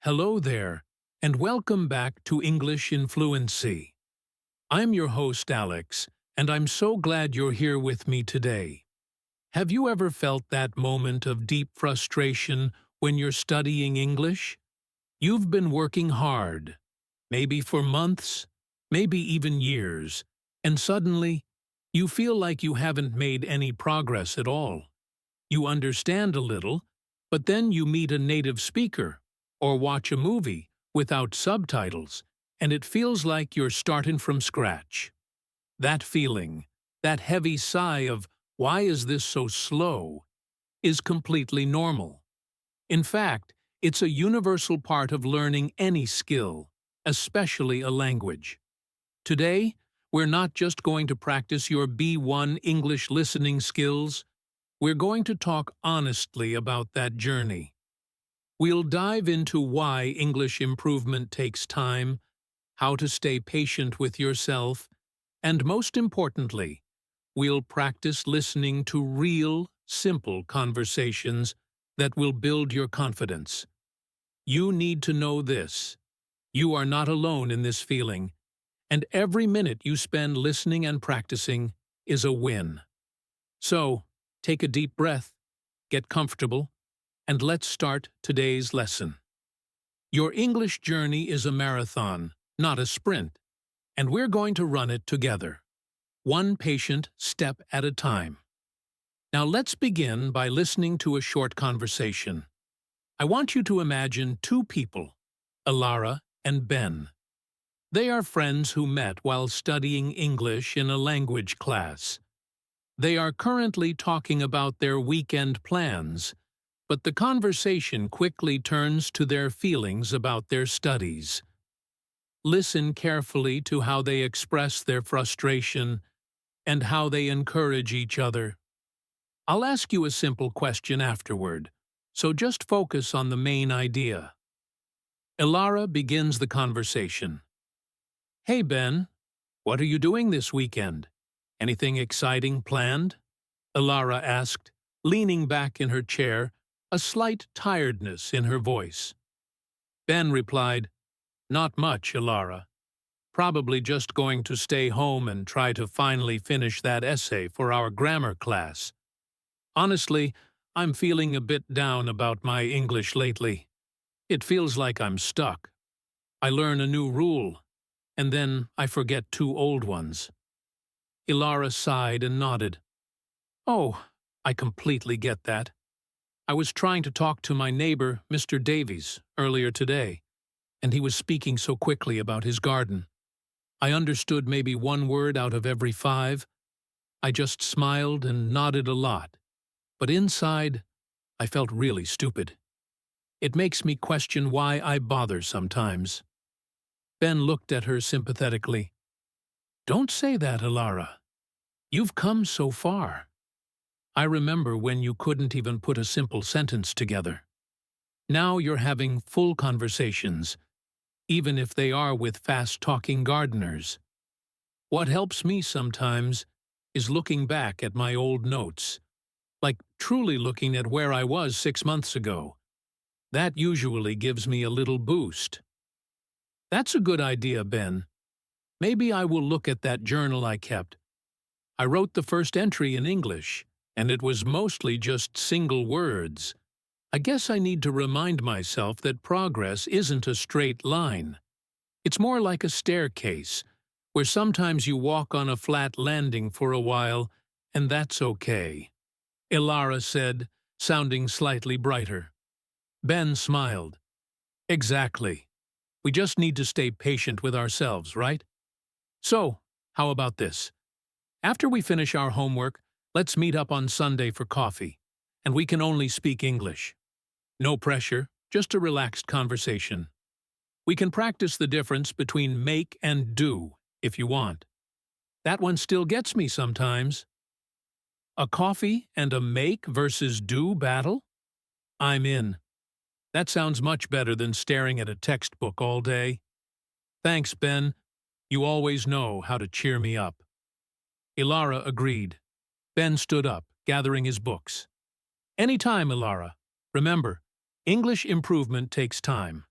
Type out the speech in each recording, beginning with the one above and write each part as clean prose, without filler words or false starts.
Hello there, and welcome back to English in Fluency. I'm your host, Alex, and I'm so glad you're here with me today. Have you ever felt that moment of deep frustration when you're studying English? You've been working hard, maybe for months, maybe even years, and suddenly, you feel like you haven't made any progress at all. You understand a little, but then you meet a native speaker or watch a movie without subtitles, and it feels like you're starting from scratch. That feeling, that heavy sigh of, "Why is this so slow?" is completely normal. In fact, it's a universal part of learning any skill, especially a language. Today, we're not just going to practice your B1 English listening skills, we're going to talk honestly about that journey. We'll dive into why English improvement takes time, how to stay patient with yourself, and most importantly, we'll practice listening to real, simple conversations that will build your confidence. You need to know this. You are not alone in this feeling, and every minute you spend listening and practicing is a win. So, take a deep breath, get comfortable, and let's start today's lesson. Your English journey is a marathon, not a sprint, and we're going to run it together, one patient step at a time. Now let's begin by listening to a short conversation. I want you to imagine two people, Alara and Ben. They are friends who met while studying English in a language class. They are currently talking about their weekend plans, but the conversation quickly turns to their feelings about their studies. Listen carefully to how they express their frustration and how they encourage each other. I'll ask you a simple question afterward, so just focus on the main idea. Ilara begins the conversation. "Hey Ben, what are you doing this weekend? Anything exciting planned?" Ilara asked, leaning back in her chair, a slight tiredness in her voice. Ben replied, "Not much, Ilara. Probably just going to stay home and try to finally finish that essay for our grammar class. Honestly, I'm feeling a bit down about my English lately. It feels like I'm stuck. I learn a new rule, and then I forget two old ones." Ilara sighed and nodded. "Oh, I completely get that. I was trying to talk to my neighbor, Mr. Davies, earlier today, and he was speaking so quickly about his garden. I understood maybe one word out of every 5. I just smiled and nodded a lot, but inside, I felt really stupid. It makes me question why I bother sometimes." Ben looked at her sympathetically. "Don't say that, Ilara. You've come so far. I remember when you couldn't even put a simple sentence together. Now you're having full conversations, even if they are with fast-talking gardeners. What helps me sometimes is looking back at my old notes, like truly looking at where I was 6 months ago. That usually gives me a little boost." "That's a good idea, Ben. Maybe I will look at that journal I kept. I wrote the first entry in English, and it was mostly just single words. I guess I need to remind myself that progress isn't a straight line. It's more like a staircase, where sometimes you walk on a flat landing for a while, and that's okay," Ilara said, sounding slightly brighter. Ben smiled. "Exactly. We just need to stay patient with ourselves, right? So, how about this? After we finish our homework, let's meet up on Sunday for coffee, and we can only speak English. No pressure, just a relaxed conversation. We can practice the difference between make and do, if you want. That one still gets me sometimes." "A coffee and a make versus do battle? I'm in. That sounds much better than staring at a textbook all day. Thanks, Ben. You always know how to cheer me up." Ilara agreed. Ben stood up, gathering his books. "Any time, Ilara. Remember, English improvement takes time.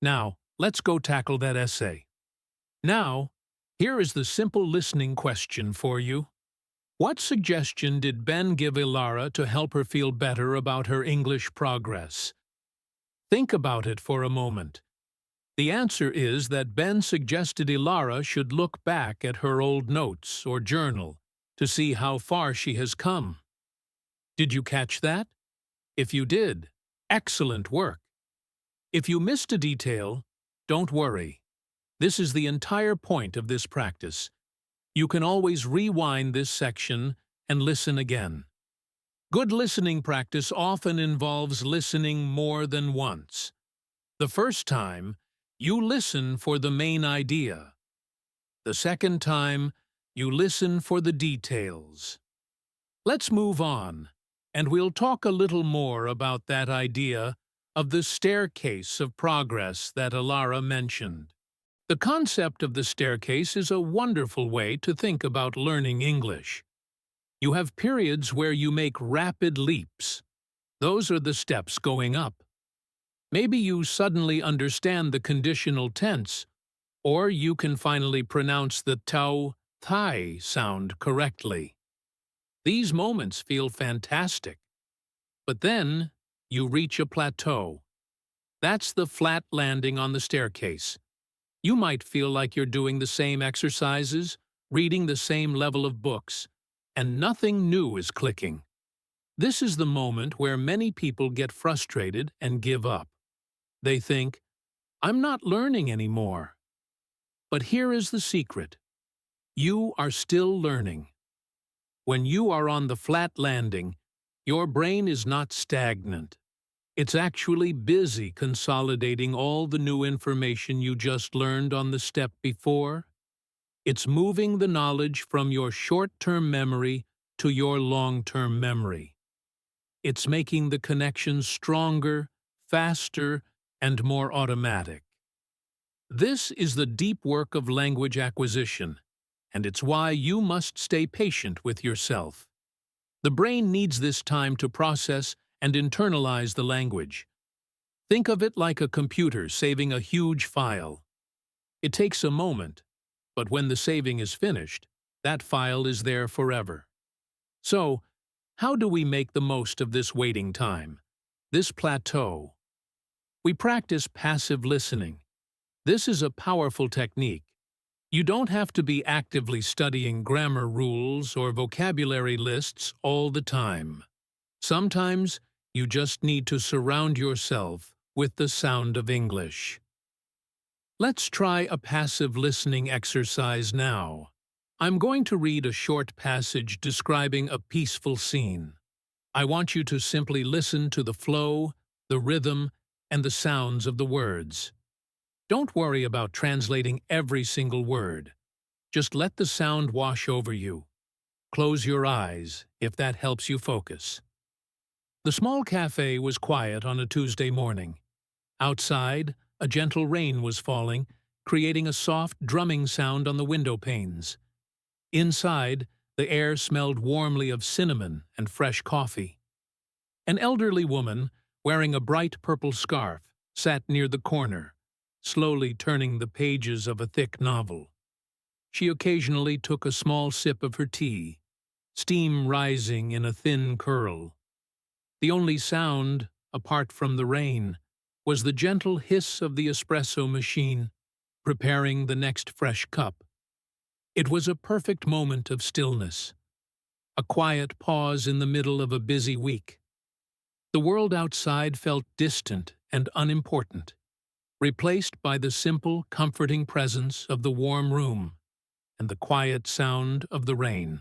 Now, let's go tackle that essay. Now, here is the simple listening question for you. What suggestion did Ben give Ilara to help her feel better about her English progress? Think about it for a moment. The answer is that Ben suggested Ilara should look back at her old notes or journal to see how far she has come. Did you catch that? If you did, excellent work. If you missed a detail, don't worry. This is the entire point of this practice. You can always rewind this section and listen again. Good listening practice often involves listening more than once. The first time, you listen for the main idea. The second time, you listen for the details. Let's move on, and we'll talk a little more about that idea of the staircase of progress that Ilara mentioned. The concept of the staircase is a wonderful way to think about learning English. You have periods where you make rapid leaps. Those are the steps going up. Maybe you suddenly understand the conditional tense, or you can finally pronounce the tau, thai sound correctly. These moments feel fantastic. But then, you reach a plateau. That's the flat landing on the staircase. You might feel like you're doing the same exercises, reading the same level of books, and nothing new is clicking. This is the moment where many people get frustrated and give up. They think, I'm not learning anymore. But here is the secret. You are still learning. When you are on the flat landing, your brain is not stagnant. It's actually busy consolidating all the new information you just learned on the step before. It's moving the knowledge from your short-term memory to your long-term memory. It's making the connections stronger, faster, and more automatic. This is the deep work of language acquisition, and it's why you must stay patient with yourself. The brain needs this time to process and internalize the language. Think of it like a computer saving a huge file. It takes a moment, but when the saving is finished, that file is there forever. So, how do we make the most of this waiting time, this plateau? We practice passive listening. This is a powerful technique. You don't have to be actively studying grammar rules or vocabulary lists all the time. Sometimes, you just need to surround yourself with the sound of English. Let's try a passive listening exercise now. I'm going to read a short passage describing a peaceful scene. I want you to simply listen to the flow, the rhythm, and the sounds of the words. Don't worry about translating every single word. Just let the sound wash over you. Close your eyes if that helps you focus. The small cafe was quiet on a Tuesday morning. Outside, a gentle rain was falling, creating a soft drumming sound on the window panes. Inside, the air smelled warmly of cinnamon and fresh coffee. An elderly woman, wearing a bright purple scarf, sat near the corner, slowly turning the pages of a thick novel. She occasionally took a small sip of her tea, steam rising in a thin curl. The only sound, apart from the rain, was the gentle hiss of the espresso machine, preparing the next fresh cup. It was a perfect moment of stillness, a quiet pause in the middle of a busy week. The world outside felt distant and unimportant, replaced by the simple, comforting presence of the warm room and the quiet sound of the rain.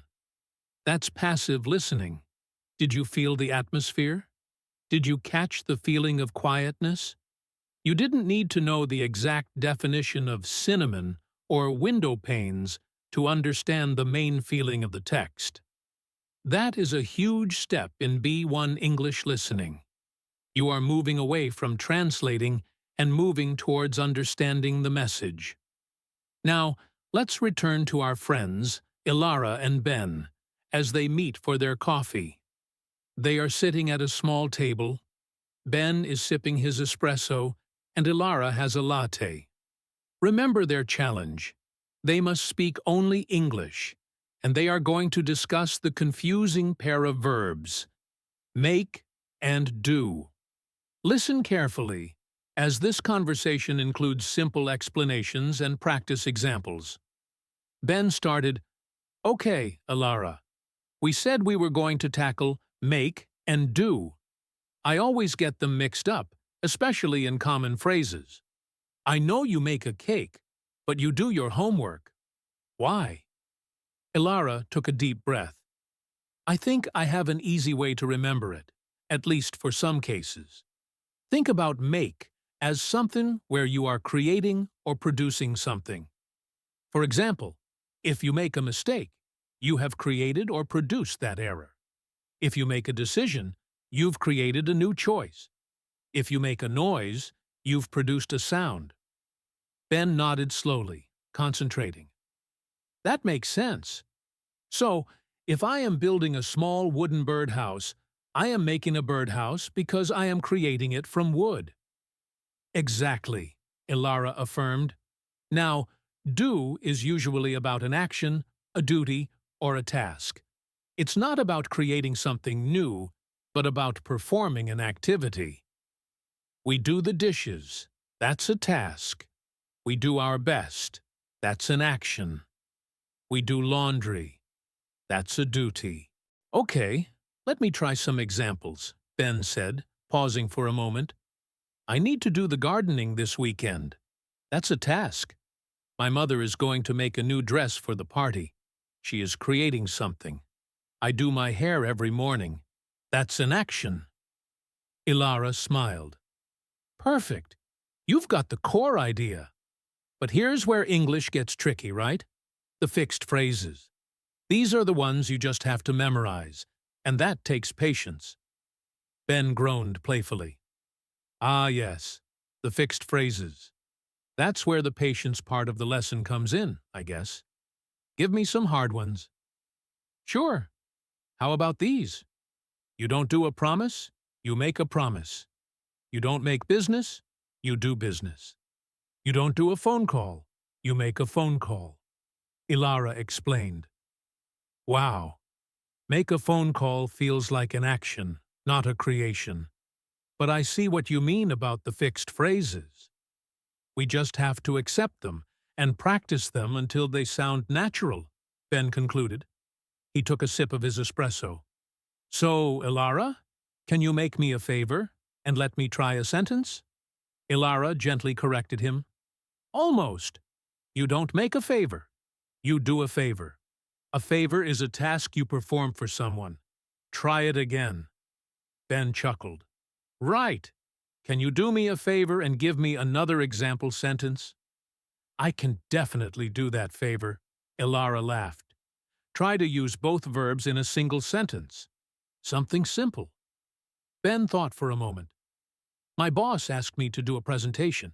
That's passive listening. Did you feel the atmosphere? Did you catch the feeling of quietness? You didn't need to know the exact definition of cinnamon or window panes to understand the main feeling of the text. That is a huge step in B1 English listening. You are moving away from translating and moving towards understanding the message. Now, let's return to our friends, Ilara and Ben, as they meet for their coffee. They are sitting at a small table. Ben is sipping his espresso, and Ilara has a latte. Remember their challenge. They must speak only English, and they are going to discuss the confusing pair of verbs, make and do. Listen carefully, as this conversation includes simple explanations and practice examples. Ben started, "Okay, Ilara, we said we were going to tackle make and do. I always get them mixed up, especially in common phrases. I know you make a cake, but you do your homework. Why?" Ilara took a deep breath. "I think I have an easy way to remember it, at least for some cases. Think about make as something where you are creating or producing something. For example, if you make a mistake, you have created or produced that error. If you make a decision, you've created a new choice. If you make a noise, you've produced a sound." Ben nodded slowly, concentrating. "That makes sense. So, if I am building a small wooden birdhouse, I am making a birdhouse because I am creating it from wood." "Exactly," Ilara affirmed. Now, do is usually about an action, a duty, or a task. It's not about creating something new, but about performing an activity. We do the dishes. That's a task. We do our best. That's an action. We do laundry. That's a duty. "Okay, let me try some examples," Ben said, pausing for a moment. "I need to do the gardening this weekend. That's a task. My mother is going to make a new dress for the party. She is creating something. I do my hair every morning. That's an action." Ilara smiled. "Perfect. You've got the core idea. But here's where English gets tricky, right? The fixed phrases. These are the ones you just have to memorize, and that takes patience." Ben groaned playfully. "Ah, yes, the fixed phrases. That's where the patience part of the lesson comes in, I guess. Give me some hard ones." "Sure. How about these? You don't do a promise, you make a promise. You don't make business, you do business. You don't do a phone call, you make a phone call." Ilara explained. "Wow. Make a phone call feels like an action, not a creation. But I see what you mean about the fixed phrases. We just have to accept them and practice them until they sound natural," Ben concluded. He took a sip of his espresso. "So, Ilara, can you make me a favor and let me try a sentence?" Ilara gently corrected him. "Almost. You don't make a favor. You do a favor. A favor is a task you perform for someone. Try it again." Ben chuckled. "Right. Can you do me a favor and give me another example sentence?" "I can definitely do that favor," Ilara laughed. "Try to use both verbs in a single sentence. Something simple." Ben thought for a moment. "My boss asked me to do a presentation,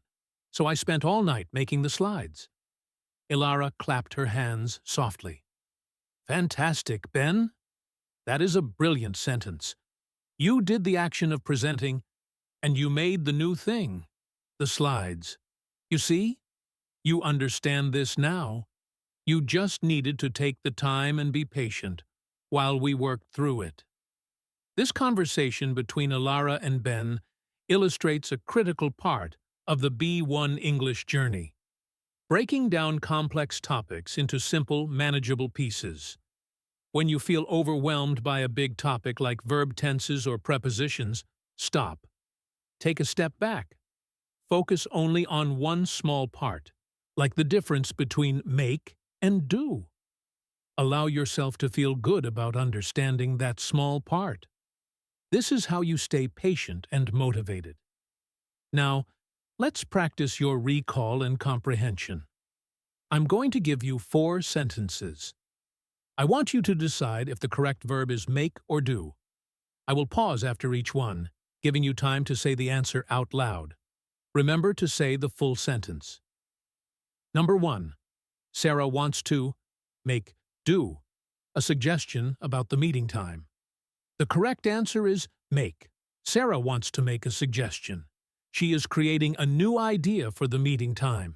so I spent all night making the slides." Ilara clapped her hands softly. "Fantastic, Ben. That is a brilliant sentence. You did the action of presenting, and you made the new thing, the slides. You see? You understand this now. You just needed to take the time and be patient while we worked through it." This conversation between Ilara and Ben illustrates a critical part of the B1 English journey, breaking down complex topics into simple, manageable pieces. When you feel overwhelmed by a big topic like verb tenses or prepositions, stop. Take a step back. Focus only on one small part, like the difference between make and do. Allow yourself to feel good about understanding that small part. This is how you stay patient and motivated. Now, let's practice your recall and comprehension. I'm going to give you 4 sentences. I want you to decide if the correct verb is make or do. I will pause after each one, giving you time to say the answer out loud. Remember to say the full sentence. Number 1. Sarah wants to make do, a suggestion about the meeting time. The correct answer is make. Sarah wants to make a suggestion. She is creating a new idea for the meeting time.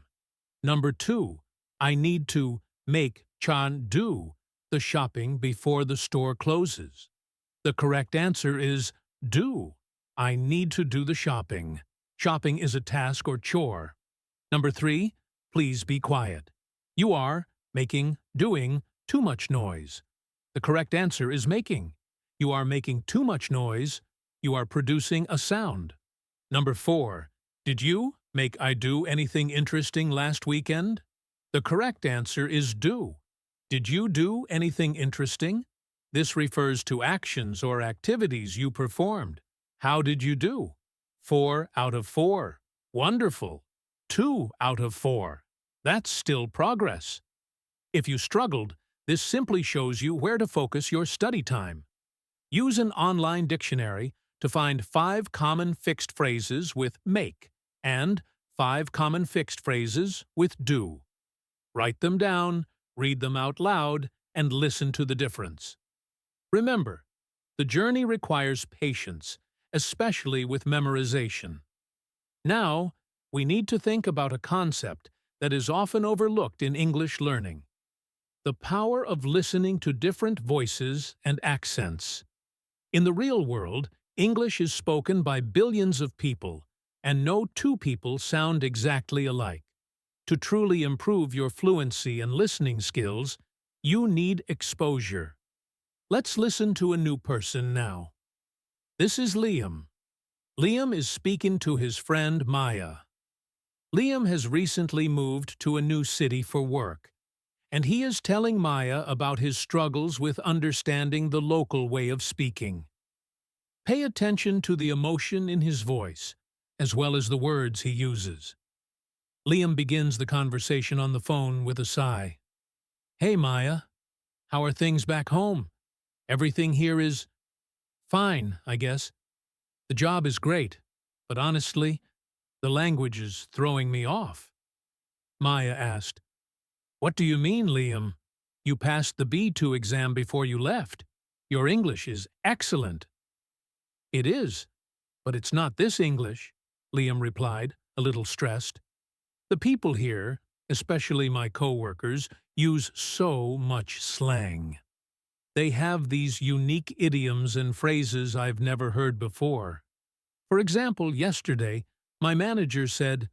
Number 2, I need to make Chan do the shopping before the store closes. The correct answer is do. I need to do the shopping. Shopping is a task or chore. Number 3, please be quiet. You are doing too much noise. The correct answer is making. You are making too much noise. You are producing a sound. Number 4, did you make I do anything interesting last weekend? The correct answer is do. Did you do anything interesting? This refers to actions or activities you performed. How did you do? 4 out of 4. Wonderful. 2 out of 4. That's still progress. If you struggled, this simply shows you where to focus your study time. Use an online dictionary to find 5 common fixed phrases with make and 5 common fixed phrases with do. Write them down, read them out loud, and listen to the difference. Remember, the journey requires patience, especially with memorization. Now, we need to think about a concept that is often overlooked in English learning: the power of listening to different voices and accents. In the real world, English is spoken by billions of people, and no 2 people sound exactly alike. To truly improve your fluency and listening skills, you need exposure. Let's listen to a new person now. This is Liam. Liam is speaking to his friend Maya. Liam has recently moved to a new city for work, and he is telling Maya about his struggles with understanding the local way of speaking. Pay attention to the emotion in his voice, as well as the words he uses. Liam begins the conversation on the phone with a sigh. Hey Maya, how are things back home? Everything here is fine, I guess. The job is great, but honestly, the language is throwing me off. Maya asked. What do you mean, Liam? You passed the B2 exam before you left. Your English is excellent. It is, but it's not this English, Liam replied, a little stressed. The people here, especially my coworkers, use so much slang. They have these unique idioms and phrases I've never heard before. For example, yesterday, my manager said,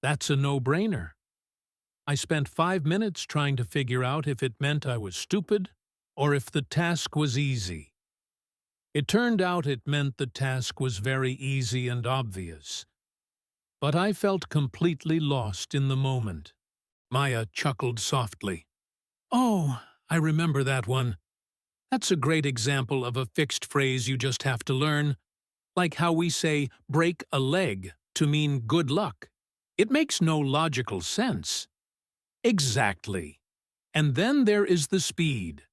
"That's a no-brainer." I spent 5 minutes trying to figure out if it meant I was stupid or if the task was easy. It turned out it meant the task was very easy and obvious. But I felt completely lost in the moment. Maya chuckled softly. Oh, I remember that one. That's a great example of a fixed phrase you just have to learn, like how we say break a leg to mean good luck. It makes no logical sense. Exactly. And then there is the speed.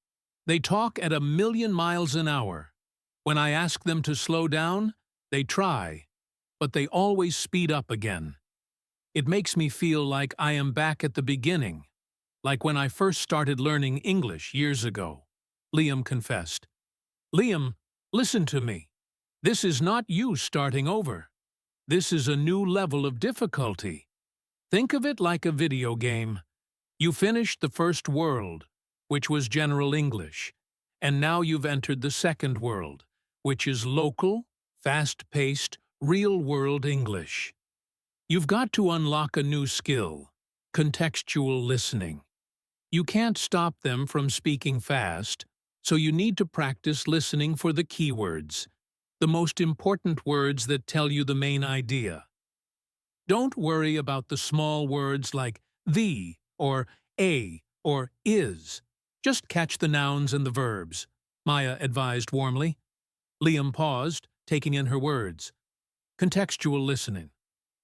They talk at 1,000,000 miles an hour. When I ask them to slow down, they try, but they always speed up again. It makes me feel like I am back at the beginning, like when I first started learning English years ago, Liam confessed. Liam, listen to me. This is not you starting over. This is a new level of difficulty. Think of it like a video game. You finished the first world, which was general English, and now you've entered the second world, which is local, fast-paced, real-world English. You've got to unlock a new skill, contextual listening. You can't stop them from speaking fast, so you need to practice listening for the keywords, the most important words that tell you the main idea. Don't worry about the small words like the or a or is. Just catch the nouns and the verbs, Maya advised warmly. Liam paused, taking in her words. Contextual listening.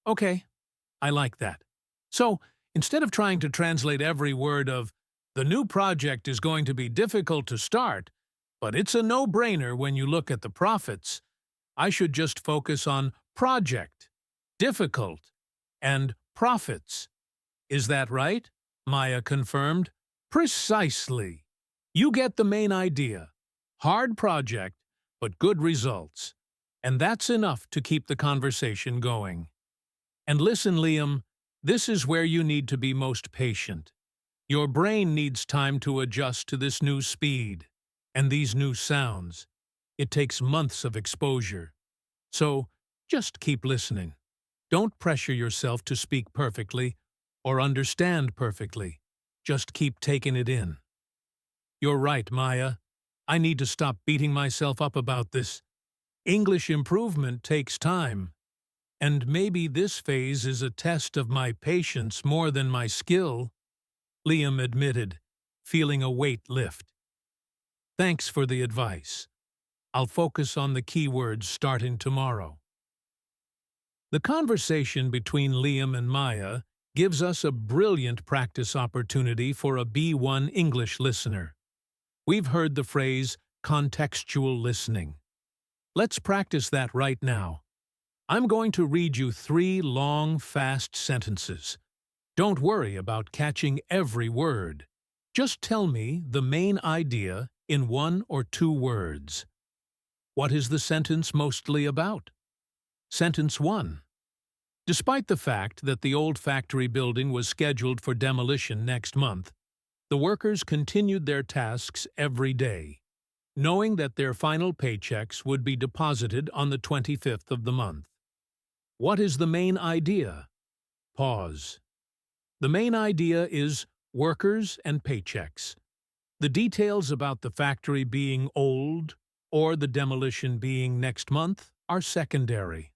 Okay, I like that. So, instead of trying to translate every word of, the new project is going to be difficult to start, but it's a no-brainer when you look at the profits, I should just focus on project, difficult, and profits. Is that right? Maya confirmed. Precisely. You get the main idea. Hard project, but good results. And that's enough to keep the conversation going. And listen, Liam, this is where you need to be most patient. Your brain needs time to adjust to this new speed and these new sounds. It takes months of exposure. So, just keep listening. Don't pressure yourself to speak perfectly or understand perfectly. Just keep taking it in. You're right, Maya. I need to stop beating myself up about this. English improvement takes time. And maybe this phase is a test of my patience more than my skill, Liam admitted, feeling a weight lift. Thanks for the advice. I'll focus on the key words starting tomorrow. The conversation between Liam and Maya gives us a brilliant practice opportunity for a B1 English listener. We've heard the phrase contextual listening. Let's practice that right now. I'm going to read you 3 long, fast sentences. Don't worry about catching every word. Just tell me the main idea in 1 or 2 words. What is the sentence mostly about? Sentence 1. Despite the fact that the old factory building was scheduled for demolition next month, the workers continued their tasks every day, knowing that their final paychecks would be deposited on the 25th of the month. What is the main idea? Pause. The main idea is workers and paychecks. The details about the factory being old or the demolition being next month are secondary.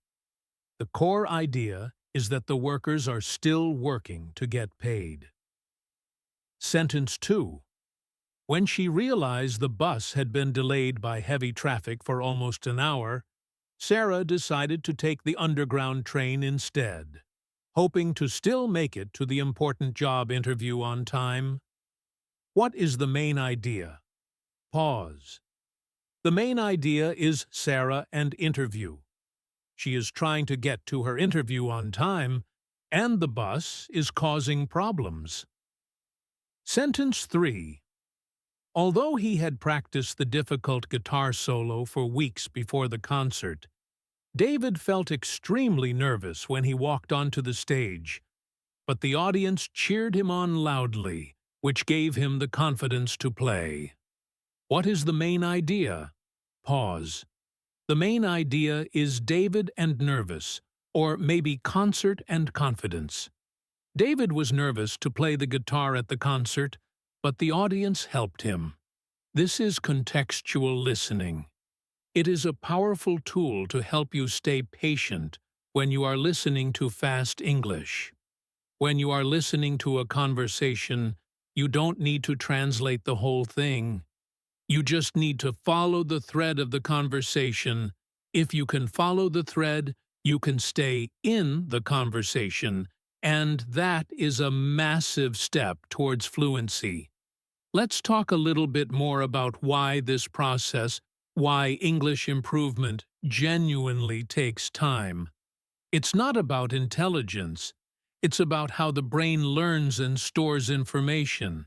The core idea is that the workers are still working to get paid. Sentence 2. When she realized the bus had been delayed by heavy traffic for almost an hour, Sarah decided to take the underground train instead, hoping to still make it to the important job interview on time. What is the main idea? Pause. The main idea is Sarah and interview. She is trying to get to her interview on time, and the bus is causing problems. Sentence 3. Although he had practiced the difficult guitar solo for weeks before the concert, David felt extremely nervous when he walked onto the stage, but the audience cheered him on loudly, which gave him the confidence to play. What is the main idea? Pause. The main idea is David and nervous, or maybe concert and confidence. David was nervous to play the guitar at the concert, but the audience helped him. This is contextual listening. It is a powerful tool to help you stay patient when you are listening to fast English. When you are listening to a conversation, you don't need to translate the whole thing. You just need to follow the thread of the conversation. If you can follow the thread, you can stay in the conversation, and that is a massive step towards fluency. Let's talk a little bit more about why this process, why English improvement genuinely takes time. It's not about intelligence. It's about how the brain learns and stores information.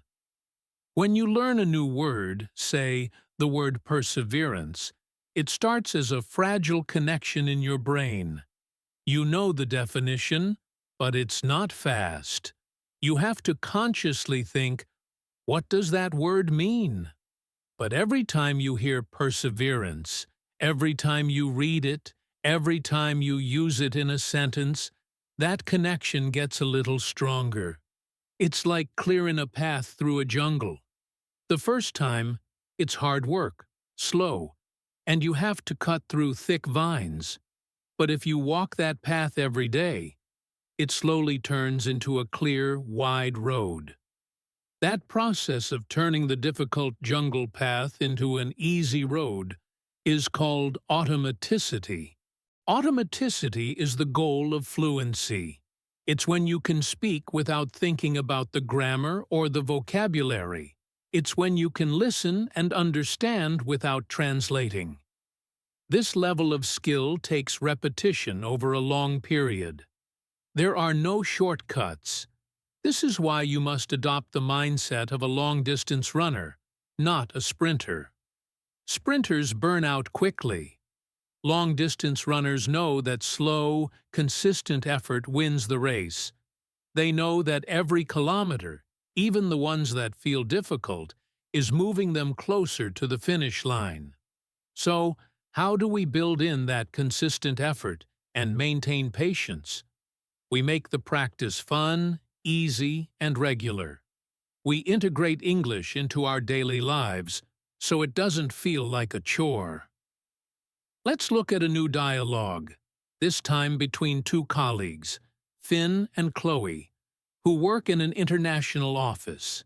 When you learn a new word, say the word perseverance, it starts as a fragile connection in your brain. You know the definition, but it's not fast. You have to consciously think, what does that word mean? But every time you hear perseverance, every time you read it, every time you use it in a sentence, that connection gets a little stronger. It's like clearing a path through a jungle. The first time, it's hard work, slow, and you have to cut through thick vines. But if you walk that path every day, it slowly turns into a clear, wide road. That process of turning the difficult jungle path into an easy road is called automaticity. Automaticity is the goal of fluency. It's when you can speak without thinking about the grammar or the vocabulary. It's when you can listen and understand without translating. This level of skill takes repetition over a long period. There are no shortcuts. This is why you must adopt the mindset of a long-distance runner, not a sprinter. Sprinters burn out quickly. Long-distance runners know that slow, consistent effort wins the race. They know that every kilometer, even the ones that feel difficult, is moving them closer to the finish line. So, how do we build in that consistent effort and maintain patience? We make the practice fun, easy, and regular. We integrate English into our daily lives so it doesn't feel like a chore. Let's look at a new dialogue, this time between two colleagues, Finn and Chloe, who work in an international office.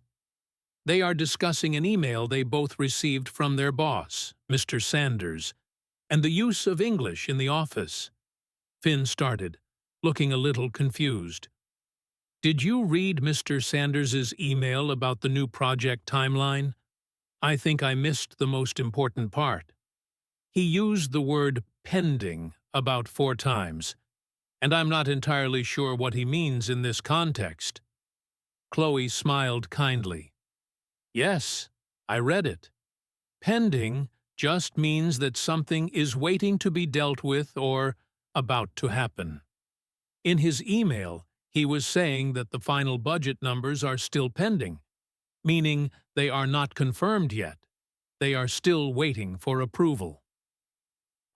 They are discussing an email they both received from their boss, Mr. Sanders, and the use of English in the office. Finn started, looking a little confused. "Did you read Mr. Sanders's email about the new project timeline? I think I missed the most important part. He used the word pending about 4 times, and I'm not entirely sure what he means in this context." Chloe smiled kindly. "Yes, I read it. Pending just means that something is waiting to be dealt with or about to happen. In his email, he was saying that the final budget numbers are still pending, meaning they are not confirmed yet. They are still waiting for approval."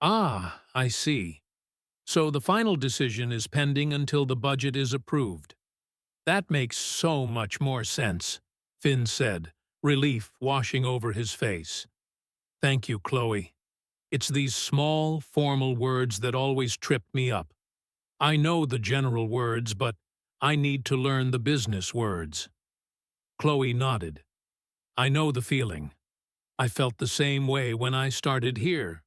"Ah, I see. So the final decision is pending until the budget is approved. That makes so much more sense," Finn said, relief washing over his face. "Thank you, Chloe. It's these small, formal words that always trip me up. I know the general words, but I need to learn the business words." Chloe nodded. "I know the feeling. I felt the same way when I started here.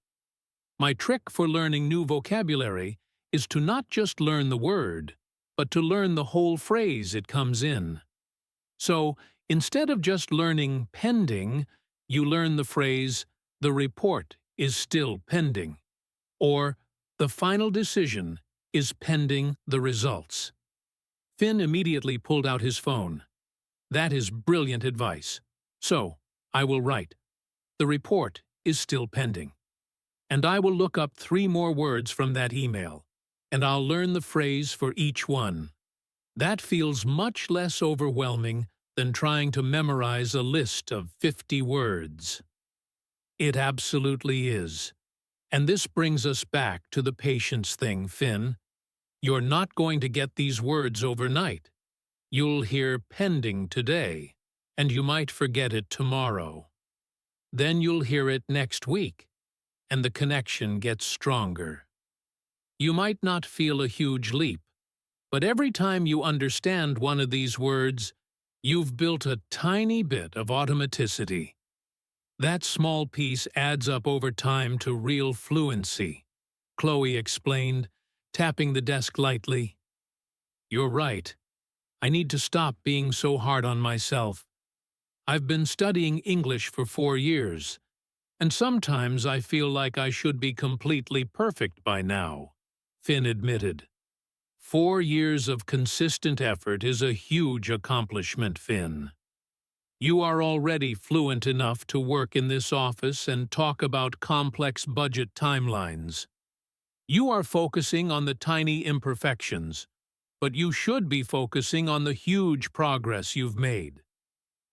My trick for learning new vocabulary is to not just learn the word, but to learn the whole phrase it comes in. So, instead of just learning pending, you learn the phrase, 'The report is still pending,' or 'The final decision is pending the results.'" Finn immediately pulled out his phone. "That is brilliant advice. So, I will write, 'The report is still pending.' And I will look up 3 more words from that email, and I'll learn the phrase for each one. That feels much less overwhelming than trying to memorize a list of 50 words." It absolutely is. And this brings us back to the patience thing, Finn. You're not going to get these words overnight. You'll hear pending today, and you might forget it tomorrow. Then you'll hear it next week, and the connection gets stronger. You might not feel a huge leap, but every time you understand one of these words, you've built a tiny bit of automaticity. That small piece adds up over time to real fluency, Chloe explained, tapping the desk lightly. "You're right. I need to stop being so hard on myself. I've been studying English for 4 years, and sometimes I feel like I should be completely perfect by now," Finn admitted. 4 years of consistent effort is a huge accomplishment, Finn. You are already fluent enough to work in this office and talk about complex budget timelines. You are focusing on the tiny imperfections, but you should be focusing on the huge progress you've made.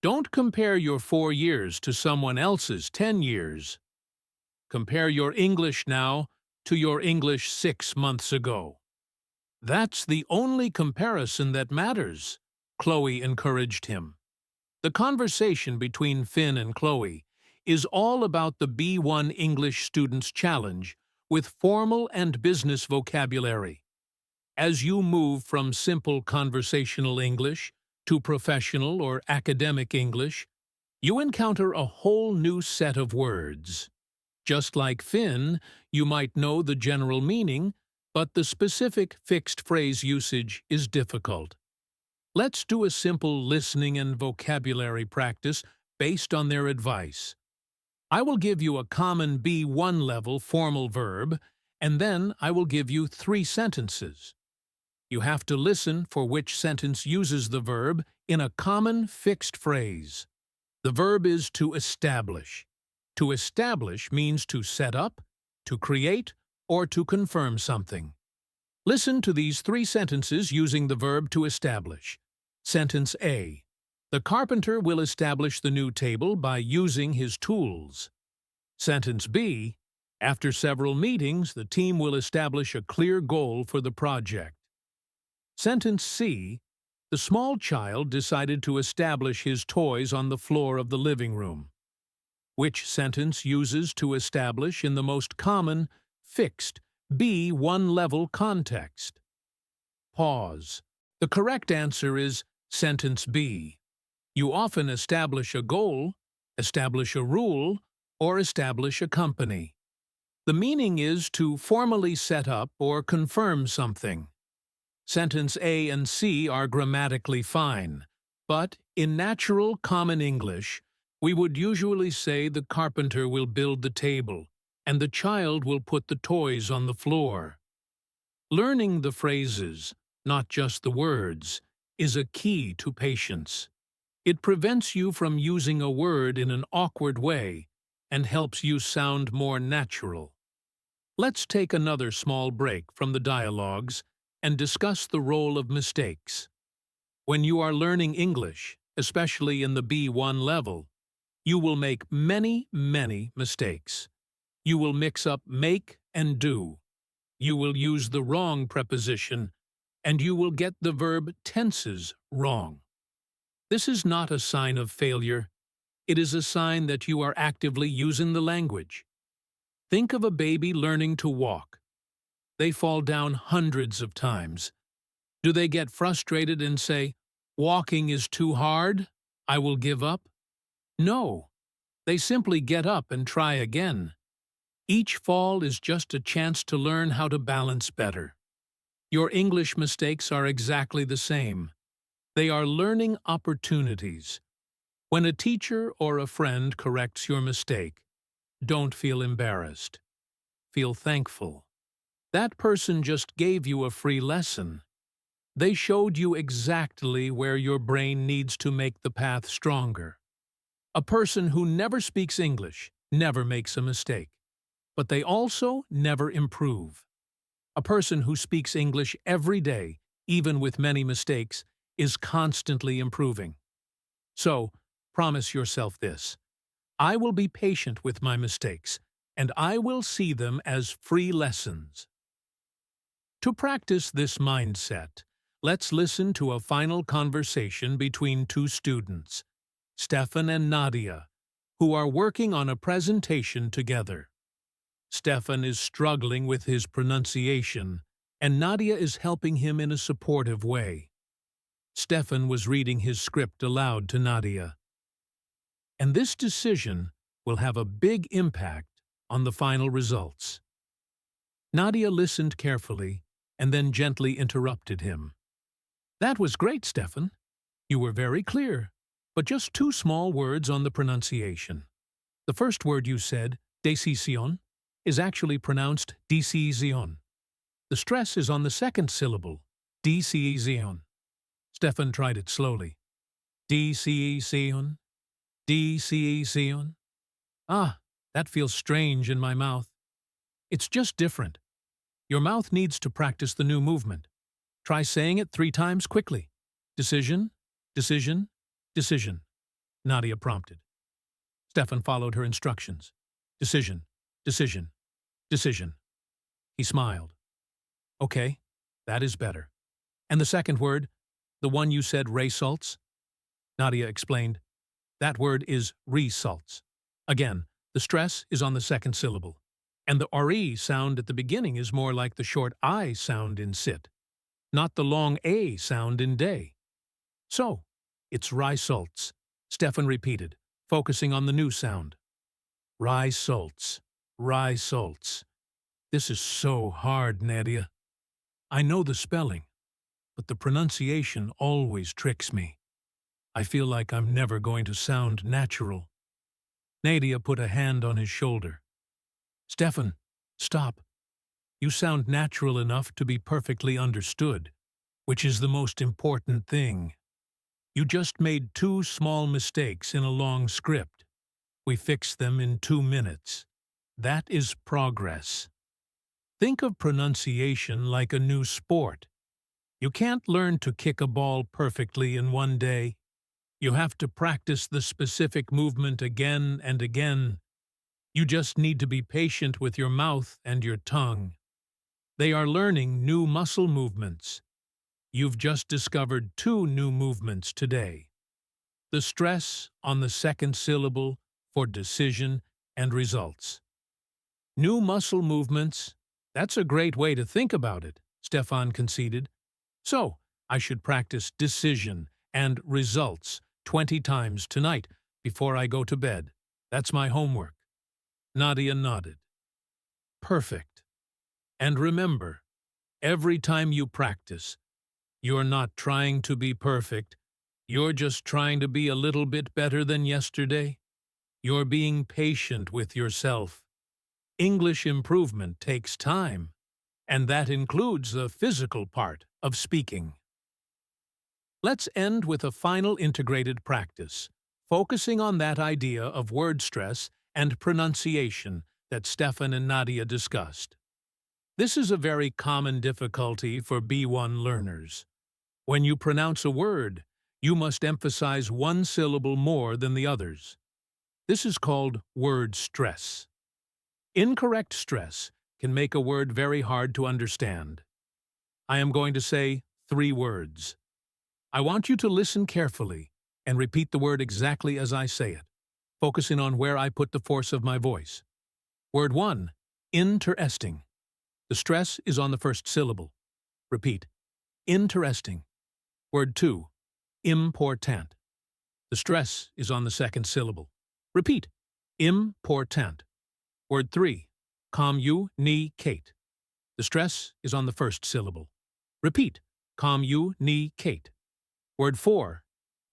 Don't compare your 4 years to someone else's 10 years. Compare your English now to your English 6 months ago. That's the only comparison that matters, Chloe encouraged him. The conversation between Finn and Chloe is all about the B1 English Students Challenge with formal and business vocabulary. As you move from simple conversational English to professional or academic English, you encounter a whole new set of words. Just like Finn, you might know the general meaning, but the specific fixed phrase usage is difficult. Let's do a simple listening and vocabulary practice based on their advice. I will give you a common B1 level formal verb, and then I will give you 3 sentences. You have to listen for which sentence uses the verb in a common fixed phrase. The verb is to establish. To establish means to set up, to create, or to confirm something. Listen to these three sentences using the verb to establish. Sentence A. The carpenter will establish the new table by using his tools. Sentence B. After several meetings, the team will establish a clear goal for the project. Sentence C. The small child decided to establish his toys on the floor of the living room. Which sentence uses to establish in the most common, fixed, B1-level context? Pause. The correct answer is sentence B. You often establish a goal, establish a rule, or establish a company. The meaning is to formally set up or confirm something. Sentence A and C are grammatically fine, but in natural common English, we would usually say the carpenter will build the table, and the child will put the toys on the floor. Learning the phrases, not just the words, is a key to patience. It prevents you from using a word in an awkward way and helps you sound more natural. Let's take another small break from the dialogues and discuss the role of mistakes. When you are learning English, especially in the B1 level, you will make many mistakes. You will mix up make and do. You will use the wrong preposition, and you will get the verb tenses wrong. This is not a sign of failure. It is a sign that you are actively using the language. Think of a baby learning to walk. They fall down hundreds of times. Do they get frustrated and say, "Walking is too hard, I will give up"? No. They simply get up and try again. Each fall is just a chance to learn how to balance better. Your English mistakes are exactly the same. They are learning opportunities. When a teacher or a friend corrects your mistake, don't feel embarrassed. Feel thankful. That person just gave you a free lesson. They showed you exactly where your brain needs to make the path stronger. A person who never speaks English never makes a mistake, but they also never improve. A person who speaks English every day, even with many mistakes, is constantly improving. So, promise yourself this: I will be patient with my mistakes, and I will see them as free lessons. To practice this mindset, let's listen to a final conversation between two students, Stefan and Nadia, who are working on a presentation together. Stefan is struggling with his pronunciation, and Nadia is helping him in a supportive way. Stefan was reading his script aloud to Nadia. And this decision will have a big impact on the final results. Nadia listened carefully and then gently interrupted him. "That was great, Stefan. You were very clear, but just two small words on the pronunciation. The first word you said, decisión, is actually pronounced decisión. The stress is on the second syllable, decisión." Stefan tried it slowly. Decisión, decisión. Ah, that feels strange in my mouth. It's just different. Your mouth needs to practice the new movement. Try saying it 3 times quickly. Decision, decision, decision, Nadia prompted. Stefan followed her instructions. Decision, decision, decision. He smiled. "Okay, that is better. And the second word, the one you said results?" Nadia explained. "That word is results. Again, the stress is on the second syllable, and the RE sound at the beginning is more like the short I sound in sit, not the long A sound in day. So, it's results," Stefan repeated, focusing on the new sound. Results, results. This is so hard, Nadia. I know the spelling, but the pronunciation always tricks me. I feel like I'm never going to sound natural. Nadia put a hand on his shoulder. "Stefan, stop. You sound natural enough to be perfectly understood, which is the most important thing. You just made 2 small mistakes in a long script. We fixed them in 2 minutes. That is progress." Think of pronunciation like a new sport. You can't learn to kick a ball perfectly in one day. You have to practice the specific movement again and again. You just need to be patient with your mouth and your tongue. They are learning new muscle movements. You've just discovered two new movements today. The stress on the second syllable for decision and results. New muscle movements, that's a great way to think about it, Stefan conceded. So, I should practice decision and results 20 times tonight before I go to bed. That's my homework. Nadia nodded. Perfect. And remember, every time you practice, you're not trying to be perfect. You're just trying to be a little bit better than yesterday. You're being patient with yourself. English improvement takes time, and that includes the physical part of speaking. Let's end with a final integrated practice, focusing on that idea of word stress and pronunciation that Stefan and Nadia discussed. This is a very common difficulty for B1 learners. When you pronounce a word, you must emphasize one syllable more than the others. This is called word stress. Incorrect stress can make a word very hard to understand. I am going to say 3 words. I want you to listen carefully and repeat the word exactly as I say it, focusing on where I put the force of my voice. Word 1, interesting. The stress is on the first syllable. Repeat, interesting. Word 2, important. The stress is on the second syllable. Repeat, important. Word 3, communicate. The stress is on the first syllable. Repeat, communicate. Word 4,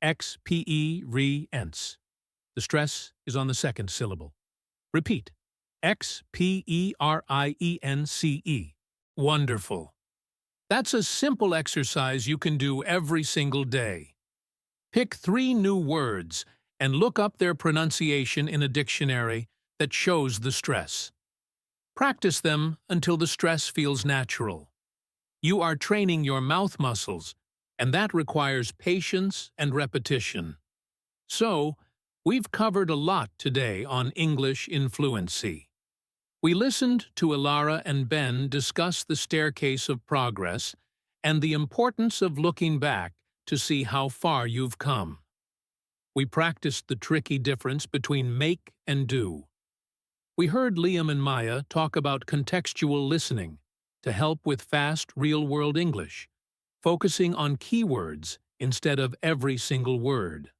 experience. The stress is on the second syllable. Repeat, experience. Wonderful. That's a simple exercise you can do every single day. Pick 3 new words and look up their pronunciation in a dictionary that shows the stress. Practice them until the stress feels natural. You are training your mouth muscles, and that requires patience and repetition. So, we've covered a lot today on English in Fluency. We listened to Ilara and Ben discuss the staircase of progress and the importance of looking back to see how far you've come. We practiced the tricky difference between make and do. We heard Liam and Maya talk about contextual listening to help with fast, real-world English, focusing on keywords instead of every single word.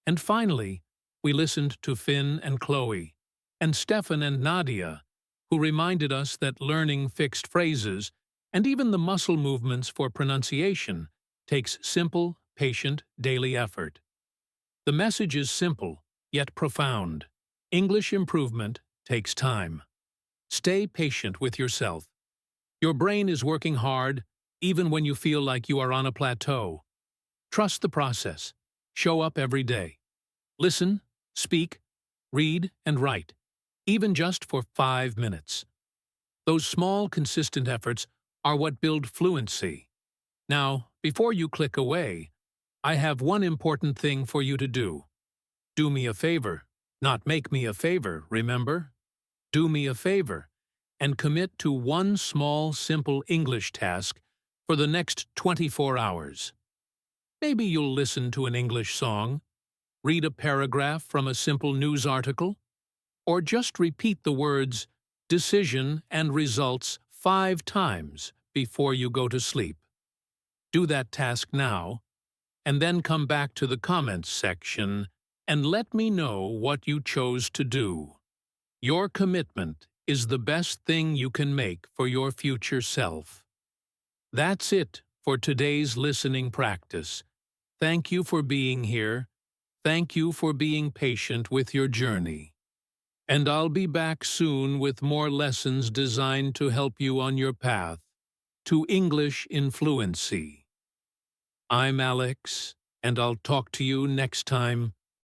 And finally, we listened to Finn and Chloe, and Stefan and Nadia, who reminded us that learning fixed phrases and even the muscle movements for pronunciation takes simple, patient, daily effort. The message is simple, yet profound. English improvement takes time. Stay patient with yourself. Your brain is working hard, even when you feel like you are on a plateau. Trust the process. Show up every day. Listen, speak, read, and write, even just for 5 minutes. Those small, consistent efforts are what build fluency. Now, before you click away, I have one important thing for you to do. Do me a favor, not make me a favor, remember? Do me a favor and commit to one small, simple English task for the next 24 hours. Maybe you'll listen to an English song, read a paragraph from a simple news article, or just repeat the words decision and results 5 times before you go to sleep. Do that task now, and then come back to the comments section and let me know what you chose to do. Your commitment is the best thing you can make for your future self. That's it for today's listening practice. Thank you for being here. Thank you for being patient with your journey. And I'll be back soon with more lessons designed to help you on your path to English in Fluency. I'm Alex, and I'll talk to you next time.